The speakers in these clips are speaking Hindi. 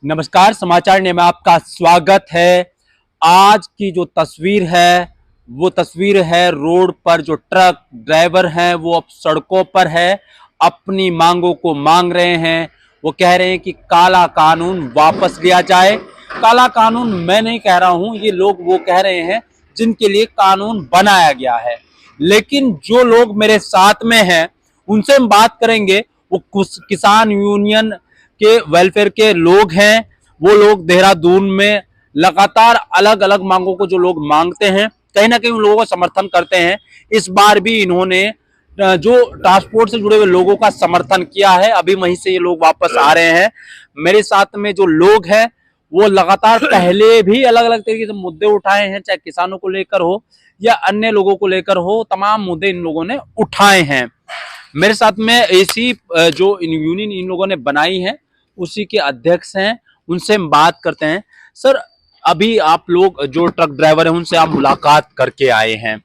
नमस्कार, समाचार ने में आपका स्वागत है। आज की जो तस्वीर है वो तस्वीर है रोड पर जो ट्रक ड्राइवर हैं वो अब सड़कों पर है, अपनी मांगों को मांग रहे हैं। वो कह रहे हैं कि काला कानून वापस लिया जाए। काला कानून मैं नहीं कह रहा हूं, ये लोग वो कह रहे हैं जिनके लिए कानून बनाया गया है। लेकिन जो लोग मेरे साथ में हैं उनसे हम बात करेंगे। वो किसान यूनियन के वेलफेयर के लोग हैं। वो लोग देहरादून में लगातार अलग अलग मांगों को जो लोग मांगते हैं, कहीं ना कहीं उन लोगों का समर्थन करते हैं। इस बार भी इन्होंने जो ट्रांसपोर्ट से जुड़े हुए लोगों का समर्थन किया है। अभी वहीं से ये लोग वापस आ रहे हैं। मेरे साथ में जो लोग हैं वो लगातार पहले भी अलग अलग तरीके से मुद्दे उठाए हैं, चाहे किसानों को लेकर हो या अन्य लोगों को लेकर हो। तमाम मुद्दे इन लोगों ने उठाए हैं। मेरे साथ में एसी जो यूनियन इन लोगों ने बनाई है उसी के अध्यक्ष हैं, उनसे हम बात करते हैं। सर, अभी आप लोग जो ट्रक ड्राइवर हैं उनसे आप मुलाकात करके आए हैं,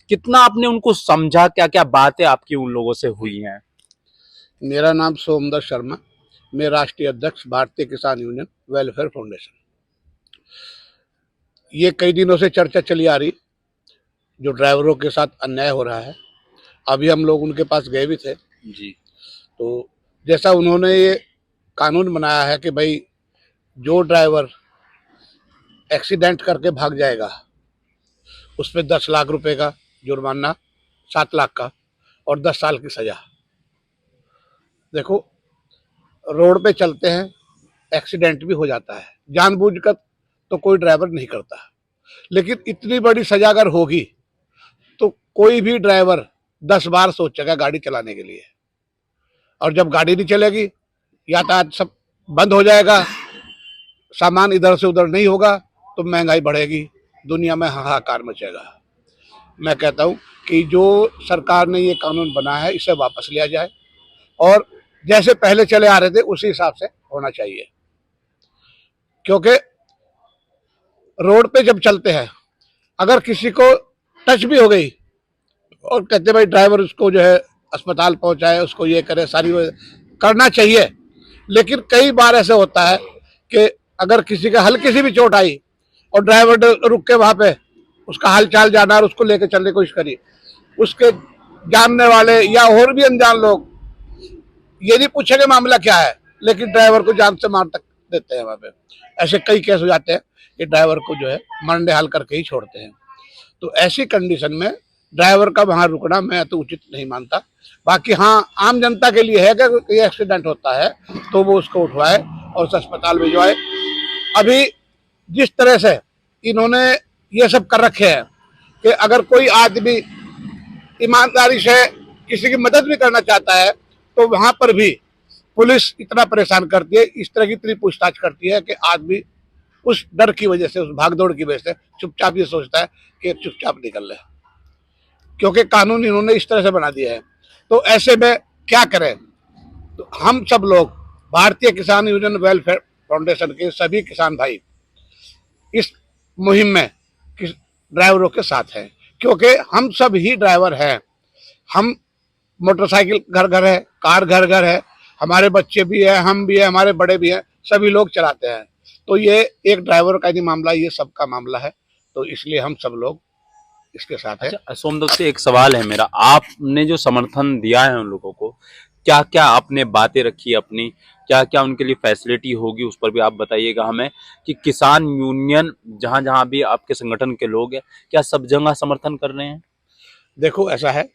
कितना आपने उनको समझा, क्या क्या बातें आपकी उन लोगों से हुई हैं? मेरा नाम सोमदत्त शर्मा, मैं राष्ट्रीय अध्यक्ष भारतीय किसान यूनियन वेलफेयर फाउंडेशन। ये कई दिनों से चर्चा चली आ रही, जो ड्राइवरों के साथ अन्याय हो रहा है। अभी हम लोग उनके पास गए भी थे जी। तो जैसा उन्होंने ये कानून बनाया है कि भाई जो ड्राइवर एक्सीडेंट करके भाग जाएगा उस पर 10 लाख रुपए का जुर्माना, 7 लाख का और 10 साल की सजा। देखो, रोड पे चलते हैं, एक्सीडेंट भी हो जाता है, जानबूझकर तो कोई ड्राइवर नहीं करता, लेकिन इतनी बड़ी सजा अगर होगी तो कोई भी ड्राइवर 10 बार सोचेगा गाड़ी चलाने के लिए। और जब गाड़ी नहीं चलेगी, यातायात सब बंद हो जाएगा, सामान इधर से उधर नहीं होगा, तो महंगाई बढ़ेगी, दुनिया में हाहाकार मचेगा। मैं कहता हूँ कि जो सरकार ने ये कानून बनाया है इसे वापस लिया जाए और जैसे पहले चले आ रहे थे उसी हिसाब से होना चाहिए। क्योंकि रोड पे जब चलते हैं, अगर किसी को टच भी हो गई और कहते भाई ड्राइवर उसको जो है अस्पताल पहुंचाए, उसको ये करे, सारी करना चाहिए। लेकिन कई बार ऐसे होता है कि अगर किसी का हल्की सी भी चोट आई और ड्राइवर रुक के वहां पे उसका हाल चाल जाना और उसको लेकर चलने की कोशिश करी, उसके जानने वाले या और भी अनजान लोग ये नहीं पूछेंगे मामला क्या है, लेकिन ड्राइवर को जान से मार तक देते हैं। वहां पे ऐसे कई केस हो जाते हैं कि ड्राइवर को जो है मरने हाल करके ही छोड़ते हैं। तो ऐसी कंडीशन में ड्राइवर का वहां रुकना मैं तो उचित नहीं मानता। बाकी हाँ, आम जनता के लिए है कि कोई एक्सीडेंट होता है तो वो उसको उठवाए और उस अस्पताल भिजवाए। अभी जिस तरह से इन्होंने ये सब कर रखे हैं कि अगर कोई आदमी ईमानदारी से किसी की मदद भी करना चाहता है तो वहां पर भी पुलिस इतना परेशान करती है, इस तरह की इतनी पूछताछ करती है कि आदमी उस डर की वजह से, उस भागदौड़ की वजह से चुपचाप ये सोचता है कि चुपचाप निकल ले, क्योंकि कानून इन्होंने इस तरह से बना दिया है। तो ऐसे में क्या करें? तो हम सब लोग भारतीय किसान यूनियन वेलफेयर फाउंडेशन के सभी किसान भाई इस मुहिम में ड्राइवरों के साथ हैं, क्योंकि हम सब ही ड्राइवर हैं। हम मोटरसाइकिल घर घर है, कार घर घर है, हमारे बच्चे भी हैं, हम भी हैं, हमारे बड़े भी हैं, सभी लोग चलाते हैं। तो ये एक ड्राइवर का नहीं मामला, ये सबका मामला है। तो इसलिए हम सब लोग इसके साथ है। अच्छा सोमदत्त से एक सवाल है मेरा, आपने जो समर्थन दिया है उन लोगों को, क्या क्या आपने बातें रखी अपनी, क्या क्या उनके लिए फैसिलिटी होगी, उस पर भी आप बताइएगा हमें। कि किसान यूनियन जहां जहां भी आपके संगठन के लोग हैं, क्या सब जगह समर्थन कर रहे हैं? देखो, ऐसा है,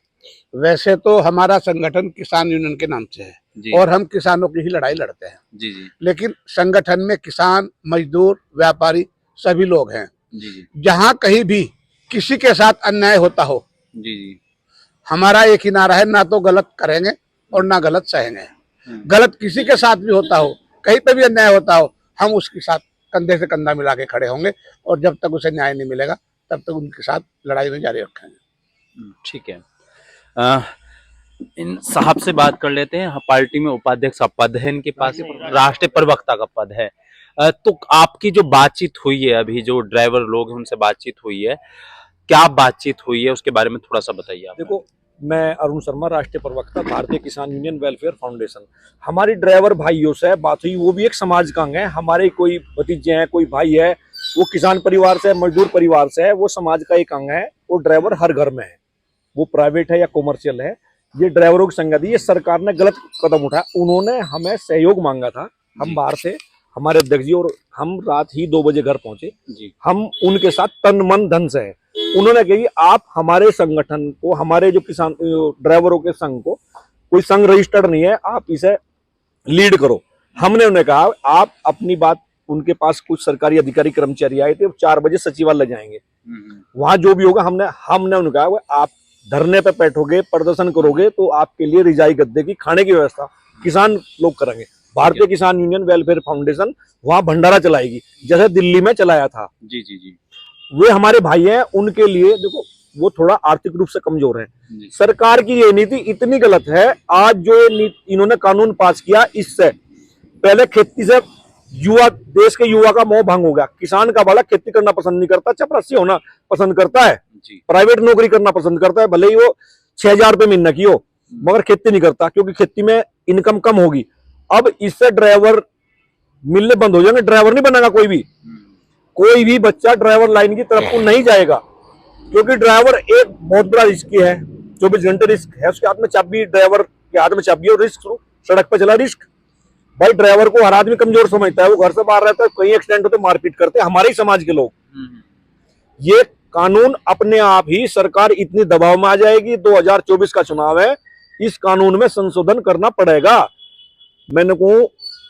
वैसे तो हमारा संगठन किसान यूनियन के नाम से है जी और हम किसानों की ही लड़ाई लड़ते हैं। जी जी लेकिन संगठन में किसान, मजदूर, व्यापारी सभी लोग हैं। जी जी जहां कहीं भी किसी के साथ अन्याय होता हो, जी जी हमारा एक ही नारा है, ना तो गलत करेंगे और ना गलत सहेंगे। गलत किसी के साथ भी होता हो, कहीं पे भी अन्याय होता हो, हम उसके साथ कंधे से कंधा मिला के खड़े होंगे और जब तक उसे न्याय नहीं मिलेगा तब तक उनके साथ लड़ाई में जारी रखेंगे। ठीक है। अ, इन साहब से बात कर लेते हैं। हाँ, पार्टी में उपाध्यक्ष का पद है इनके पास, राष्ट्रीय प्रवक्ता का पद है। तो आपकी जो बातचीत हुई है, अभी जो ड्राइवर लोग हैं उनसे बातचीत हुई है, क्या बातचीत हुई है उसके बारे में थोड़ा सा बताइए आप। देखो, मैं अरुण शर्मा, राष्ट्रीय प्रवक्ता, भारतीय किसान यूनियन वेलफेयर फाउंडेशन। हमारी ड्राइवर भाइयों से बात हुई, वो भी एक समाज का अंग है। हमारे कोई भतीजे हैं, कोई भाई है, वो किसान परिवार से है, मजदूर परिवार से है, वो समाज का एक अंग है। वो ड्राइवर हर घर में है, वो प्राइवेट है या कॉमर्शियल है। ये ड्राइवरों की संगति, ये सरकार ने गलत कदम उठाया। उन्होंने हमें सहयोग मांगा था, हम बाहर से, हमारे अध्यक्ष जी और हम रात ही 2 बजे घर पहुंचे जी। हम उनके साथ तन मन धन से है। उन्होंने कहा कि आप हमारे संगठन को, हमारे जो किसान ड्राइवरों के संघ को, कोई संघ रजिस्टर्ड नहीं है, आप इसे लीड करो। हमने उन्हें कहा आप अपनी बात, उनके पास कुछ सरकारी अधिकारी कर्मचारी आए थे, 4 बजे सचिवालय जाएंगे, वहां जो भी होगा हमने उन्हें कहा आप धरने पे बैठोगे, प्रदर्शन करोगे तो आपके लिए रिजाई गद्दे की, खाने की व्यवस्था किसान लोग करेंगे। भारतीय किसान यूनियन वेलफेयर फाउंडेशन वहां भंडारा चलाएगी, जैसे दिल्ली में चलाया था। जी जी जी वे हमारे भाई हैं, उनके लिए देखो वो थोड़ा आर्थिक रूप से कमजोर है। जी। सरकार की ये नीति इतनी गलत है। आज जो इन्होंने कानून पास किया, इससे पहले खेती से युवा, देश के युवा का मोह भंग हो गया। किसान का बालक खेती करना पसंद नहीं करता, चपरासी होना पसंद करता है, प्राइवेट नौकरी करना पसंद करता है, भले ही वो 6,000 रुपये महीना की हो, मगर खेती नहीं करता, क्योंकि खेती में इनकम कम होगी। अब इससे ड्राइवर मिलने बंद हो जाएंगे, ड्राइवर नहीं बनेगा कोई भी बच्चा ड्राइवर लाइन की तरफ को नहीं जाएगा, क्योंकि ड्राइवर एक बहुत बड़ा रिस्क है, 24 घंटे रिस्क है। उसके हाथ में चाबी, ड्राइवर के हाथ में चाबी और रिस्क, सड़क पर चला रिस्क। भाई ड्राइवर को हर आदमी कमजोर समझता है, वो घर से बाहर रहता है, कहीं एक्सीडेंट होते मारपीट करते हैं हमारे ही समाज के लोग। ये कानून अपने आप ही, सरकार इतनी दबाव में आ जाएगी, 2024 का चुनाव है, इस कानून में संशोधन करना पड़ेगा। मैंने कहूं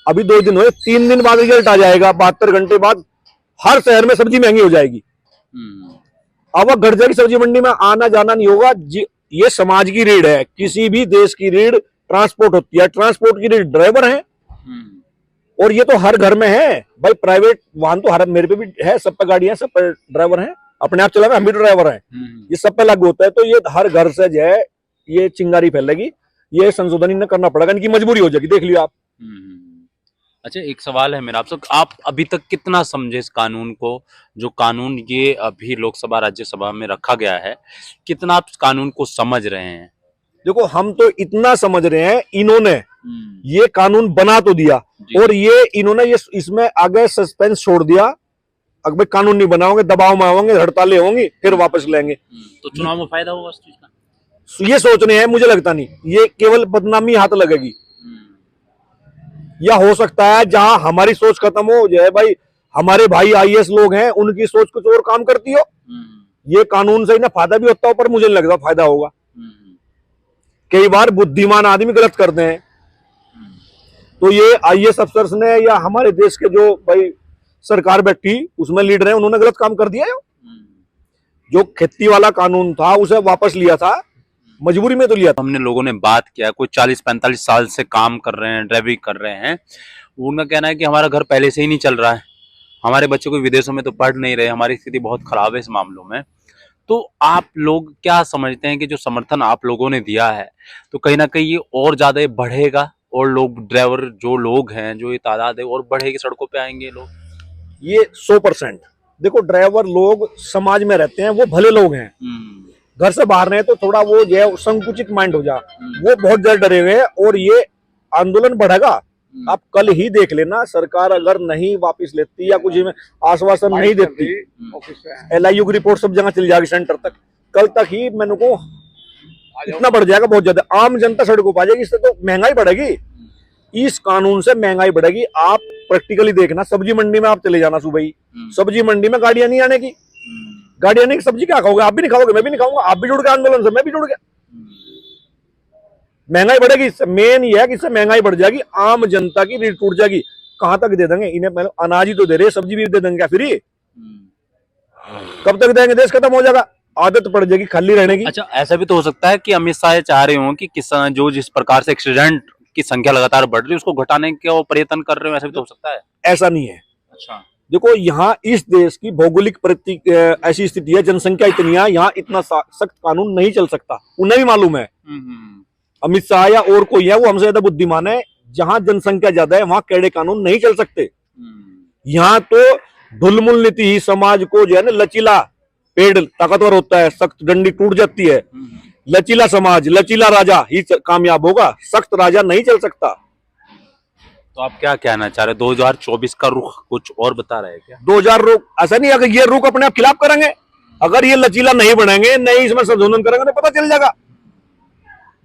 अभी 2 दिन हुए, 3 दिन बाद रिजल्ट आ जाएगा, 72 घंटे बाद हर शहर में सब्जी महंगी हो जाएगी। अब वो घर जाएगी, सब्जी मंडी में आना जाना नहीं होगा। ये समाज की रीढ़ है, किसी भी देश की रीढ़ ट्रांसपोर्ट होती है, ट्रांसपोर्ट की रीढ़ ड्राइवर है। और ये तो हर घर में है भाई, प्राइवेट वाहन तो हर, मेरे पे भी है, सब पे गाड़ियां, सब पे ड्राइवर हैं, अपने आप चला रहे, हम भी ड्राइवर हैं, ये सब पे लागू होता है। तो ये हर घर से जो है ये चिंगारी फैलेगी, ये संशोधन इन्हें करना पड़ेगा, इनकी मजबूरी हो जाएगी, देख लियो आप। अच्छा, एक सवाल है मेरा आपसे, आप अभी तक कितना समझे इस कानून को, जो कानून ये अभी लोकसभा राज्यसभा में रखा गया है, कितना आप इस कानून को समझ रहे हैं? देखो हम तो इतना समझ रहे हैं, इन्होंने ये कानून बना तो दिया और ये इन्होंने ये इसमें आगे सस्पेंस छोड़ दिया, अगर कानून नहीं बनाओगे, दबाव में आओगे, हड़तालें होंगी, फिर वापस लेंगे, तो चुनाव में फायदा होगा इस चीज का? ये सोच रहे हैं, मुझे लगता नहीं, ये केवल बदनामी हाथ लगेगी। या हो सकता है जहां हमारी सोच खत्म हो जाए, भाई हमारे भाई आईएएस लोग हैं, उनकी सोच कुछ और काम करती हो, ये कानून से इन्हें फायदा भी होता हो, पर मुझे नहीं लगता फायदा होगा। कई बार बुद्धिमान आदमी गलत करते हैं, तो ये आईएएस अफसर्स ने या हमारे देश के जो भाई सरकार बैठी उसमें लीडर है, उन्होंने गलत काम कर दिया है। जो खेती वाला कानून था उसे वापस लिया था, मजबूरी में तो लिया था। हमने लोगों ने बात किया, कोई 40-45 साल से काम कर रहे हैं, ड्राइविंग कर रहे हैं, उनका कहना है कि हमारा घर पहले से ही नहीं चल रहा है, हमारे बच्चे को विदेशों में तो पढ़ नहीं रहे, हमारी स्थिति बहुत खराब है इस मामलों में। तो आप लोग क्या समझते हैं कि जो समर्थन आप लोगों ने दिया है, तो कहीं ना कहीं ये और ज्यादा बढ़ेगा, और लोग, ड्राइवर जो लोग हैं, जो ये तादाद है और बढ़ेगी, सड़कों पे आएंगे लोग? ये 100%। देखो ड्राइवर लोग समाज में रहते हैं, वो भले लोग हैं, घर से बाहर रहे तो थोड़ा वो जो है संकुचित माइंड हो जा, वो बहुत ज्यादा डरे हुए हैं, और ये आंदोलन बढ़ेगा। आप कल ही देख लेना, सरकार अगर नहीं वापस लेती या कुछ आश्वासन नहीं देती, LIU की रिपोर्ट सब जगह चली जाएगी सेंटर तक, कल तक ही मैंने को इतना बढ़ जाएगा, बहुत ज्यादा आम जनता सड़कों पर आ जाएगी। इससे तो महंगाई बढ़ेगी, इस कानून से महंगाई बढ़ेगी। आप प्रैक्टिकली देखना, सब्जी मंडी में आप चले जाना सुबह ही, सब्जी मंडी में गाड़ियां नहीं आने की, गाड़ियां नहीं, सब्जी क्या खाओगे? आप भी नहीं खाओगे, मैं भी नहीं खाऊंगा, आप भी जुड़ गए आंदोलन से, मैं भी जुड़ गया। महंगाई बढ़ेगी, इससे मेन ये है कि इससे महंगाई बढ़ जाएगी, आम जनता की रीढ़ टूट जाएगी। कहां तक दे देंगे इन्हें? मतलब अनाज ही तो दे रहे, सब्जी भी दे देंगे क्या फ्री? कब तक देंगे? देश खत्म हो जाएगा, आदत पड़ जाएगी खाली रहने की। अच्छा, ऐसा भी तो हो सकता है कि अमित शाह चाह रहे हो कि किसान जो जिस प्रकार से एक्सीडेंट की संख्या लगातार बढ़ रही है, उसको घटाने के वो प्रयत्न कर रहे हो, ऐसा भी तो हो सकता है? ऐसा नहीं है। अच्छा, देखो यहाँ इस देश की भौगोलिक ऐसी स्थिति है, जनसंख्या इतनी है, यहाँ इतना सख्त कानून नहीं चल सकता, उन्हें भी मालूम है। अमित शाह या और कोई है, वो हमसे ज्यादा बुद्धिमान है। जहां जनसंख्या ज्यादा है वहां कड़े कानून नहीं चल सकते। यहाँ तो ढुलमुल नीति ही समाज को जो है ना, लचीला पेड़ ताकतवर होता है, सख्त डंडी टूट जाती है। लचीला समाज, लचीला राजा ही कामयाब होगा, सख्त राजा नहीं चल सकता। तो आप क्या कहना चाह रहे हैं? 2024 का रुख कुछ और बता रहे हैं क्या? 2000 रुख ऐसा नहीं, अगर ये रुख अपने आप खिलाफ करेंगे, अगर ये लचीला नहीं बनेंगे, नहीं इसमें संशोधन करेंगे तो पता चल जाएगा।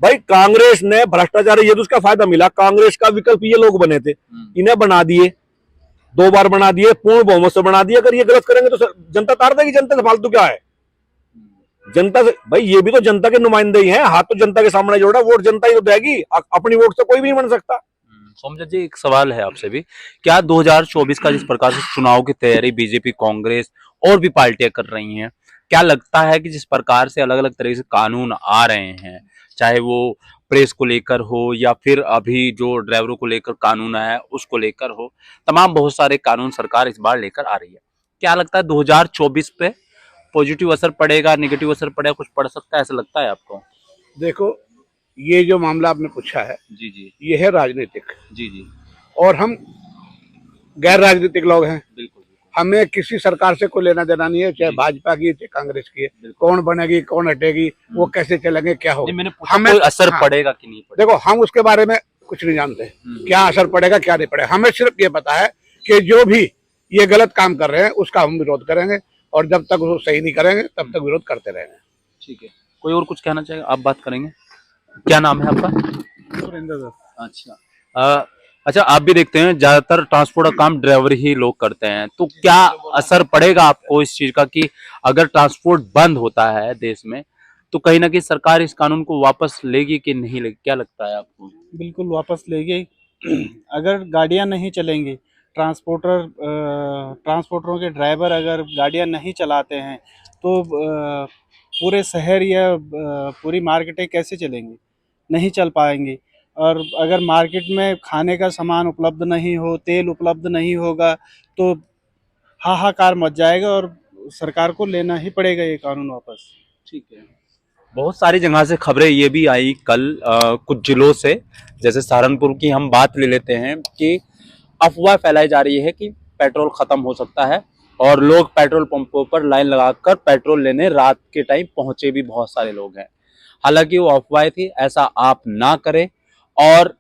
भाई कांग्रेस ने भ्रष्टाचार, ये तो उसका फायदा मिला, कांग्रेस का विकल्प ये लोग बने थे, इन्हें बना दिए, 2 बार बना दिए, पूर्ण बहुमत से बना दिए। अगर ये गलत करेंगे तो जनता तार देगी, जनता से फालतू क्या है। जनता से भाई, ये भी तो जनता के नुमाइंदे ही हैं, हाथ तो जनता के सामने जोड़ा, वोट जनता ही तो देगी, अपनी वोट से कोई भी नहीं बन सकता। सोमदत्त जी, एक सवाल है आपसे भी, क्या 2024 का जिस प्रकार से चुनाव की तैयारी बीजेपी, कांग्रेस और भी पार्टियां कर रही हैं, क्या लगता है कि जिस प्रकार से अलग अलग तरह से कानून आ रहे हैं, चाहे वो प्रेस को लेकर हो या फिर अभी जो ड्राइवरों को लेकर कानून आया है उसको लेकर हो, तमाम बहुत सारे कानून सरकार इस बार लेकर आ रही है, क्या लगता है 2024 पे पॉजिटिव असर पड़ेगा, नेगेटिव असर पड़ेगा, कुछ पड़ सकता है, ऐसा लगता है आपको? देखो, ये जो मामला आपने पूछा है, जी जी ये है राजनीतिक, जी जी, और हम गैर राजनीतिक लोग हैं। बिल्कुल हमें किसी सरकार से कोई लेना देना नहीं है, चाहे भाजपा की है चाहे कांग्रेस की है। कौन बनेगी, कौन हटेगी, वो कैसे चलेंगे, क्या होगा, मैंने पूछा हमें कोई असर हाँ, पड़ेगा कि नहीं पड़ेगा? देखो हम उसके बारे में कुछ नहीं जानते, क्या असर पड़ेगा क्या नहीं पड़ेगा। हमें सिर्फ ये पता है कि जो भी ये गलत काम कर रहे हैं उसका हम विरोध करेंगे, और जब तक वो सही नहीं करेंगे तब तक विरोध करते रहेंगे। ठीक है, कोई और कुछ कहना चाहेगा? आप बात करेंगे, क्या नाम है आपका? सुरेंद्र दत्त। अच्छा, अच्छा, आप भी देखते हैं ज्यादातर ट्रांसपोर्ट का काम ड्राइवर ही लोग करते हैं, तो क्या असर पड़ेगा आपको इस चीज का कि अगर ट्रांसपोर्ट बंद होता है देश में तो कहीं ना कहीं सरकार इस कानून को वापस लेगी कि नहीं लेगी, क्या लगता है आपको? बिल्कुल वापस लेंगे। अगर गाड़ियां नहीं चलेंगी, ट्रांसपोर्टरों के ड्राइवर अगर गाड़ियां नहीं चलाते हैं तो पूरे शहर या पूरी मार्केटें कैसे चलेंगी? नहीं चल पाएंगी। और अगर मार्केट में खाने का सामान उपलब्ध नहीं हो, तेल उपलब्ध नहीं होगा तो हाहाकार मच जाएगा और सरकार को लेना ही पड़ेगा ये कानून वापस। ठीक है, बहुत सारी जगह से खबरें ये भी आई कल कुछ जिलों से, जैसे सहारनपुर की हम बात ले लेते हैं कि अफवाह फैलाई जा रही है कि पेट्रोल खत्म हो सकता है और लोग पेट्रोल पंपों पर लाइन लगाकर पेट्रोल लेने रात के टाइम पहुंचे भी बहुत सारे लोग हैं। हालांकि वो अफवाह थी, ऐसा आप ना करें और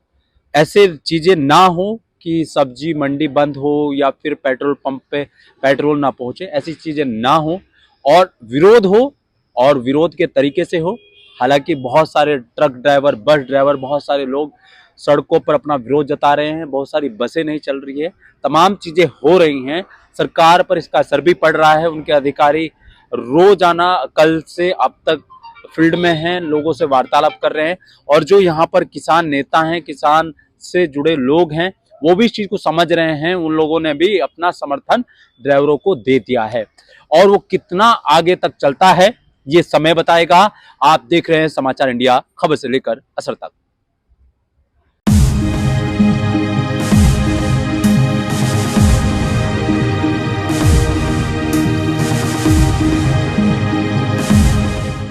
ऐसे चीजें ना हो कि सब्जी मंडी बंद हो या फिर पेट्रोल पंप पे पेट्रोल ना पहुंचे, ऐसी चीजें ना हो और विरोध हो और विरोध के तरीके से हो। हालांकि बहुत सारे ट्रक ड्राइवर, बस ड्राइवर, बहुत सारे लोग सड़कों पर अपना विरोध जता रहे हैं, बहुत सारी बसें नहीं चल रही है, तमाम चीजें हो रही हैं, सरकार पर इसका असर भी पड़ रहा है। उनके अधिकारी रोजाना कल से अब तक फील्ड में हैं, लोगों से वार्तालाप कर रहे हैं और जो यहाँ पर किसान नेता हैं, किसान से जुड़े लोग हैं, वो भी इस चीज को समझ रहे हैं। उन लोगों ने भी अपना समर्थन ड्राइवरों को दे दिया है और वो कितना आगे तक चलता है ये समय बताएगा। आप देख रहे हैं समाचार इंडिया, खबर से लेकर असर तक।